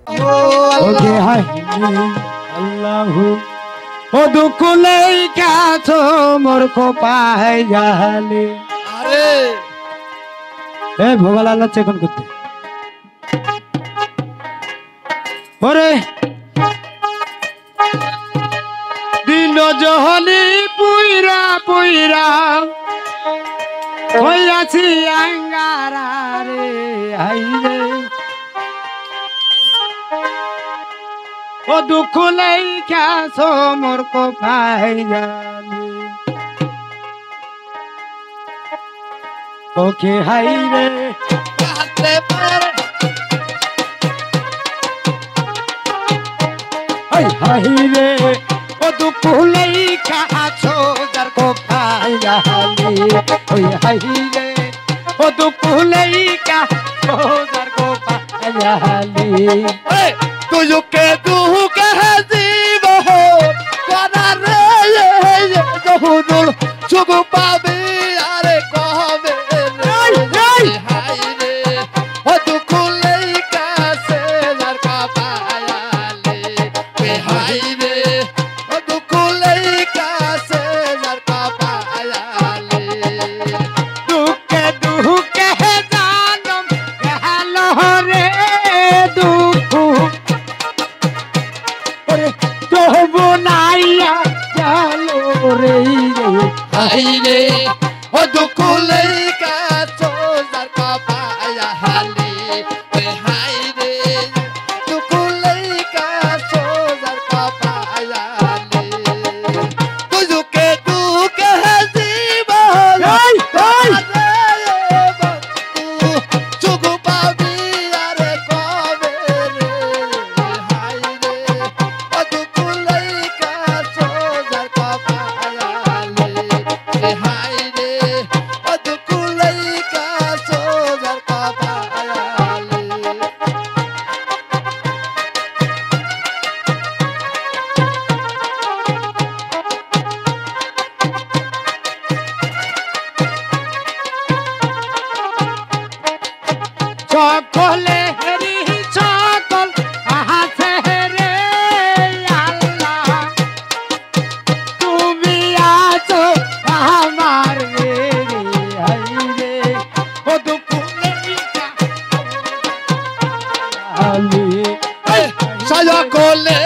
ওকে high আল্লাহ ও দুঃখ নেই কাছো মোর কোপাই জালে আরে এ ভোগালাল চেকন করতে ওরে দিন জহনি পুইরা পুইরা হইয়াছি আঙ্গারা রে হাইরে ও দুঃখ নেই কাছো মোর কোপাই জালে ওকে হাইরে হাতে পারে হাইরে ও দুঃখ নেই কাছো যার কোপাই জালে ওই হাইরে ও দুঃখ নেই কাছো যার কোপাই জালে তুই কে দুঃখে জীব করারে জহুরুল সুখ পাবি আরে কবে হাই রে ও দুঃখ লেই কাছে যার কাপায়ালে হাই রে ও দুঃখ লেই কাছে যার কাপায়ালে দুঃখে দুঃখে জানম গেল রে দুঃখ ওরে তবু নাইয়া গেল রে হাই রে ও দুঃখ লেই কাছে যার কাপায়ালে হাই রে দুঃখ লেই কাছে যার কাপায়ালে তুই কে দুঃখে জীব এই এই চুপ পাবি আরে কবে রে হাই রে ও দুঃখ লেই কাছে যার কাপায়ালে হাই রে ও দুঃখ লেই কাছে যার কাপায়ালে সকলে হেরি সকল আহাতে রে আল্লাহ তুমি আছো আমার রে হাই রে ও দুঃখ নেই আলি সকলে